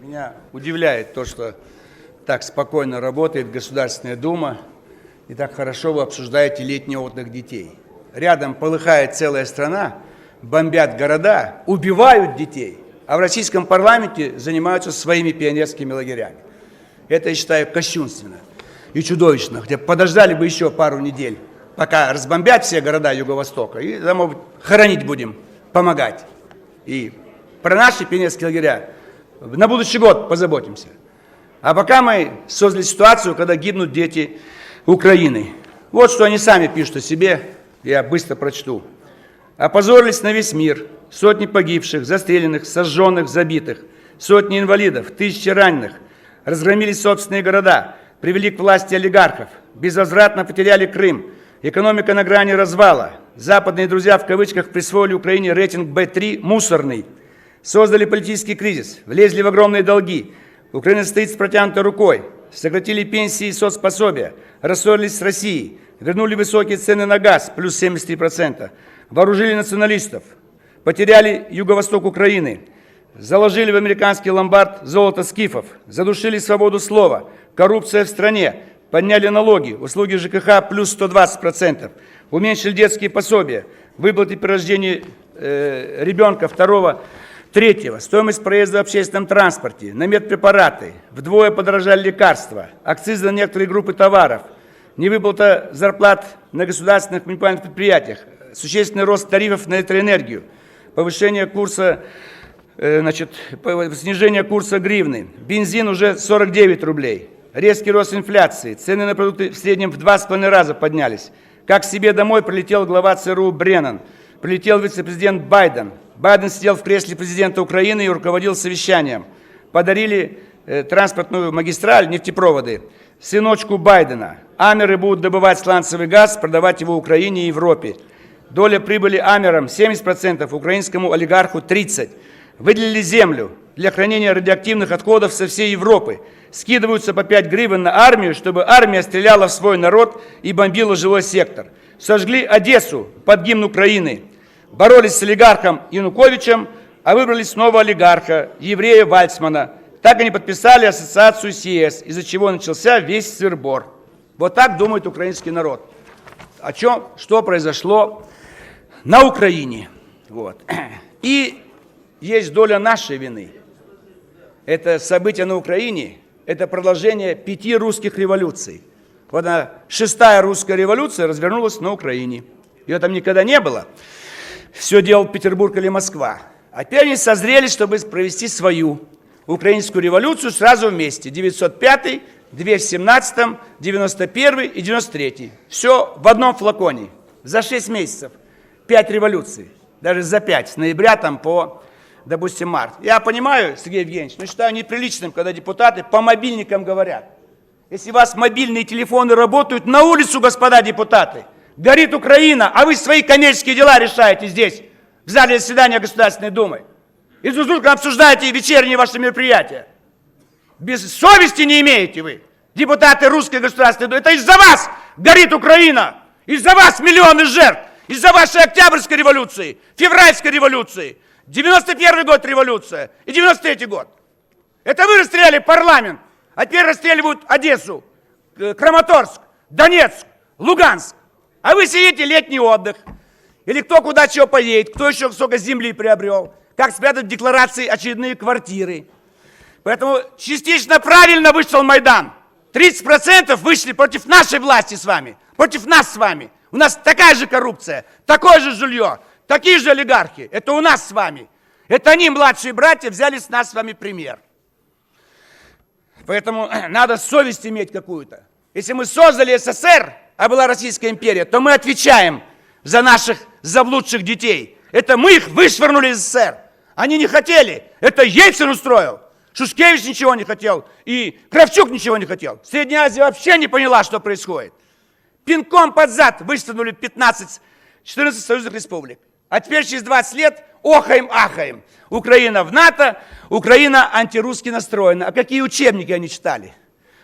Меня удивляет то, что так спокойно работает Государственная Дума и так хорошо вы обсуждаете летний отдых детей. Рядом полыхает целая страна, бомбят города, убивают детей, а в российском парламенте занимаются своими пионерскими лагерями. Это, я считаю, кощунственно и чудовищно. Хотя подождали бы еще пару недель, пока разбомбят все города Юго-Востока, и там хоронить будем, помогать. И про наши пионерские лагеря на будущий год позаботимся. А пока мы создали ситуацию, когда гибнут дети Украины. Вот что они сами пишут о себе, я быстро прочту. Опозорились на весь мир. Сотни погибших, застреленных, сожженных, забитых. Сотни инвалидов, тысячи раненых. Разгромили собственные города, привели к власти олигархов. Безвозвратно потеряли Крым. Экономика на грани развала. Западные друзья в кавычках присвоили Украине рейтинг Б3 мусорный. Создали политический кризис, влезли в огромные долги. Украина стоит с протянутой рукой. Сократили пенсии и соцпособия. Рассорились с Россией. Вернули высокие цены на газ, плюс 73%. Вооружили националистов. Потеряли юго-восток Украины. Заложили в американский ломбард золото скифов. Задушили свободу слова. Коррупция в стране. Подняли налоги. Услуги ЖКХ плюс 120%. Уменьшили детские пособия. Выплаты при рождении ребенка второго, третьего. Стоимость проезда в общественном транспорте. На медпрепараты. Вдвое подорожали лекарства. Акцизы на некоторые группы товаров. Невыплата зарплат на государственных муниципальных предприятиях. Существенный рост тарифов на электроэнергию. Повышение курса, снижение курса гривны. Бензин уже 49 рублей. Резкий рост инфляции. Цены на продукты в среднем в 2,5 раза поднялись. Как к себе домой прилетел глава ЦРУ Бреннан. Прилетел вице-президент Байден. Байден сидел в кресле президента Украины и руководил совещанием. Подарили транспортную магистраль, нефтепроводы, сыночку Байдена. Амеры будут добывать сланцевый газ, продавать его Украине и Европе. Доля прибыли Амерам 70%, украинскому олигарху 30%. Выделили землю для хранения радиоактивных отходов со всей Европы. Скидываются по 5 гривен на армию, чтобы армия стреляла в свой народ и бомбила жилой сектор. Сожгли Одессу под гимн Украины. Боролись с олигархом Януковичем, а выбрали снова олигарха, еврея Вальцмана. Так они подписали ассоциацию с ЕС, из-за чего начался весь сыр-бор. Вот так думает украинский народ. О чем, что произошло на Украине. Вот. И есть доля нашей вины. Это события на Украине, это продолжение 5 русских революций. Вот 6-я русская революция развернулась на Украине. Ее там никогда не было. Все делал Петербург или Москва. А теперь они созрели, чтобы провести свою украинскую революцию сразу вместе. 905, 217, 91 и 93. Все в одном флаконе. За 6 месяцев. 5 революций. Даже за 5. С ноября там по, допустим, март. Я понимаю, Сергей Евгеньевич, но считаю неприличным, когда депутаты по мобильникам говорят. Если у вас мобильные телефоны работают, на улицу, господа депутаты. Горит Украина, а вы свои коммерческие дела решаете здесь, в зале заседания Государственной Думы. И друг с другом обсуждаете вечерние ваши мероприятия. Без совести не имеете вы, депутаты Русской Государственной Думы. Это из-за вас горит Украина, из-за вас миллионы жертв, из-за вашей Октябрьской революции, Февральской революции, 91 год революция и 93 год. Это вы расстреляли парламент, а теперь расстреливают Одессу, Краматорск, Донецк, Луганск. А вы сидите летний отдых. Или кто куда чего поедет, кто еще сколько земли приобрел. Как спрятать в декларации очередные квартиры. Поэтому частично правильно вышел Майдан. 30% вышли против нашей власти с вами. Против нас с вами. У нас такая же коррупция, такое же жилье, такие же олигархи. Это у нас с вами. Это они, младшие братья, взяли с нас с вами пример. Поэтому надо совесть иметь какую-то. Если мы создали СССР, а была Российская империя, то мы отвечаем за наших заблудших детей. Это мы их вышвырнули из СССР. Они не хотели. Это Ельцин устроил. Шушкевич ничего не хотел. И Кравчук ничего не хотел. Средняя Азия вообще не поняла, что происходит. Пинком под зад вышвырнули 14 союзных республик. А теперь через 20 лет охаем-ахаем. Украина в НАТО, Украина антирусски настроена. А какие учебники они читали?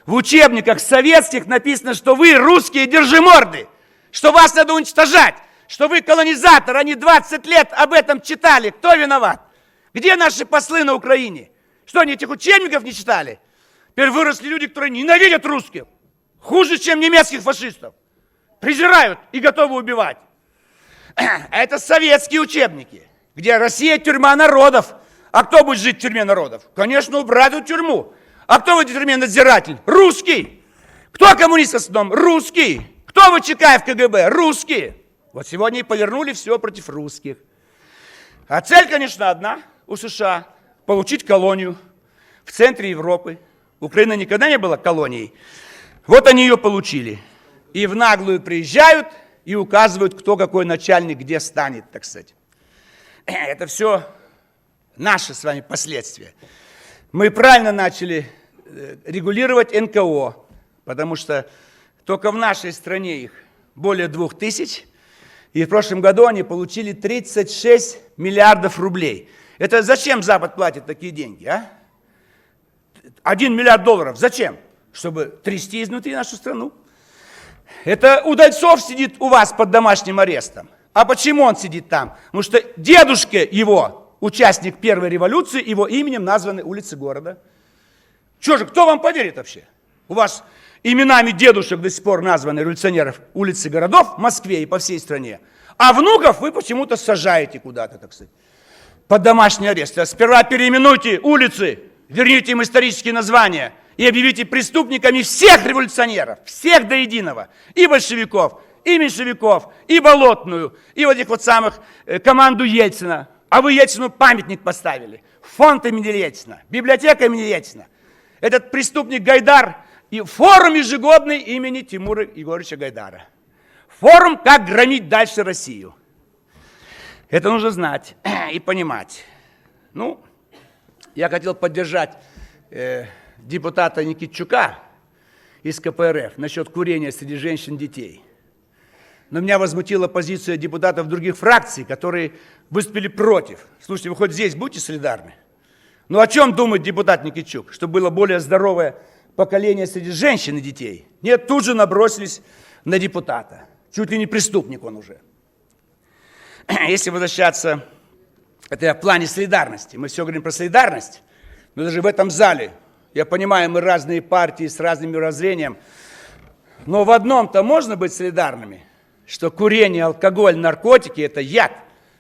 В учебниках советских написано, что вы русские держиморды, что вас надо уничтожать, что вы колонизатор. Они 20 лет об этом читали. Кто виноват? Где наши послы на Украине? Что, они этих учебников не читали? Теперь выросли люди, которые ненавидят русских. Хуже, чем немецких фашистов. Презирают и готовы убивать. Это советские учебники, где Россия тюрьма народов. А кто будет жить в тюрьме народов? Конечно, убрать эту тюрьму. А кто в этой тюрьме надзиратель? Русский. Кто коммунист в основном? Русский. Кто ВЧК в КГБ? Русские. Вот сегодня и повернули все против русских. А цель, конечно, одна у США. Получить колонию в центре Европы. Украина никогда не была колонией. Вот они ее получили. И в наглую приезжают и указывают, кто какой начальник где станет, так сказать. Это все наши с вами последствия. Мы правильно начали регулировать НКО, потому что только в нашей стране их более 2000, и в прошлом году они получили 36 миллиардов рублей. Это зачем Запад платит такие деньги, а? 1 миллиард долларов. Зачем? Чтобы трясти изнутри нашу страну. Это Удальцов сидит у вас под домашним арестом. А почему он сидит там? Потому что дедушка его, участник первой революции, его именем названы улицы города. Что же, кто вам поверит вообще? У вас именами дедушек до сих пор названы революционеров улицы городов в Москве и по всей стране. А внуков вы почему-то сажаете куда-то, так сказать, под домашний арест. Сперва переименуйте улицы, верните им исторические названия и объявите преступниками всех революционеров, всех до единого, и большевиков, и меньшевиков, и Болотную, и вот этих вот самых команду Ельцина. А вы Ельцину памятник поставили, фонд имени Ельцина, библиотека имени Ельцина. Этот преступник Гайдар и форум ежегодный имени Тимура Егоровича Гайдара. Форум «Как громить дальше Россию». Это нужно знать и понимать. Ну, я хотел поддержать депутата Никитчука из КПРФ насчет курения среди женщин и детей. Но меня возмутила позиция депутатов других фракций, которые выступили против. Слушайте, вы хоть здесь будьте солидарны. Ну о чем думает депутат Никитчук? Чтобы было более здоровое поколение среди женщин и детей? Нет, тут же набросились на депутата. Чуть ли не преступник он уже. Если возвращаться, это я в плане солидарности. Мы все говорим про солидарность, но даже в этом зале, я понимаю, мы разные партии с разным мировоззрением, но в одном-то можно быть солидарными, что курение, алкоголь, наркотики – это яд,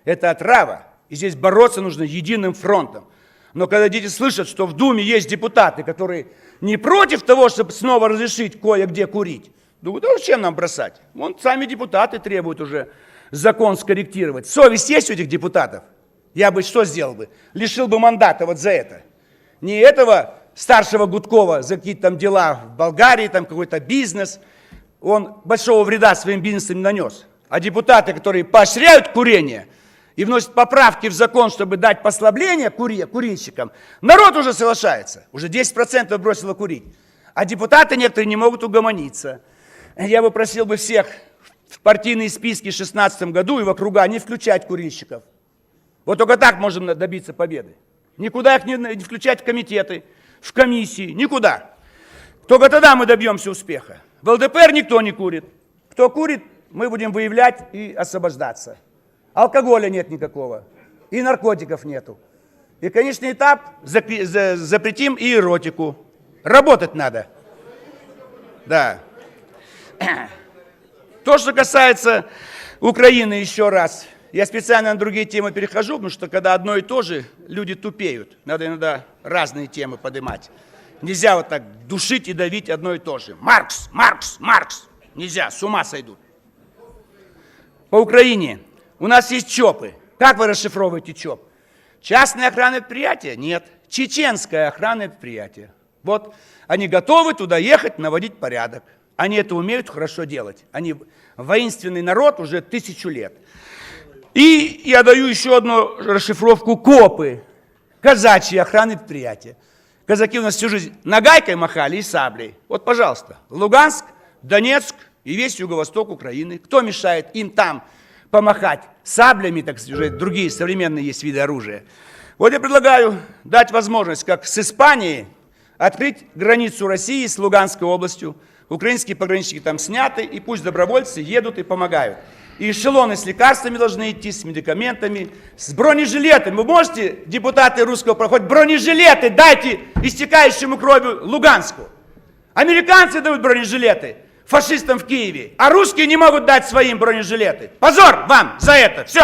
это отрава. И здесь бороться нужно единым фронтом. Но когда дети слышат, что в Думе есть депутаты, которые не против того, чтобы снова разрешить кое-где курить, думают, а зачем нам бросать? Вон сами депутаты требуют уже закон скорректировать. Совесть есть у этих депутатов? Я бы что сделал бы? Лишил бы мандата вот за это. Не этого старшего Гудкова за какие-то там дела в Болгарии, там какой-то бизнес. Он большого вреда своим бизнесом нанес. А депутаты, которые поощряют курение и вносят поправки в закон, чтобы дать послабление курильщикам, народ уже соглашается. Уже 10% бросило курить. А депутаты некоторые не могут угомониться. Я бы просил бы всех в партийные списки в 2016 году и в округа не включать курильщиков. Вот только так можем добиться победы. Никуда их не включать в комитеты, в комиссии, никуда. Только тогда мы добьемся успеха. В ЛДПР никто не курит. Кто курит, мы будем выявлять и освобождаться. Алкоголя нет никакого. И наркотиков нету. И конечный этап запретим и эротику. Работать надо. Да. То, что касается Украины, еще раз. Я специально на другие темы перехожу, потому что когда одно и то же, люди тупеют. Надо иногда разные темы поднимать. Нельзя вот так душить и давить одно и то же. Маркс, Маркс, Маркс. Нельзя, с ума сойдут. По Украине у нас есть ЧОПы. Как вы расшифровываете ЧОП? Частное охранное предприятие? Нет. Чеченское охранное предприятие. Вот они готовы туда ехать, наводить порядок. Они это умеют хорошо делать. Они воинственный народ уже 1000 лет. И я даю еще одну расшифровку КОПы. Казачьи охранные предприятия. Казаки у нас всю жизнь нагайкой махали и саблей. Вот, пожалуйста, Луганск, Донецк и весь юго-восток Украины. Кто мешает им там помахать саблями, так сказать, уже другие современные есть виды оружия. Вот я предлагаю дать возможность, как с Испанией, открыть границу России с Луганской областью. Украинские пограничники там сняты, и пусть добровольцы едут и помогают. И эшелоны с лекарствами должны идти, с медикаментами, с бронежилетами. Вы можете, депутаты русского прохода, бронежилеты дайте истекающему кровью Луганску. Американцы дают бронежилеты фашистам в Киеве, а русские не могут дать своим бронежилеты. Позор вам за это. Все.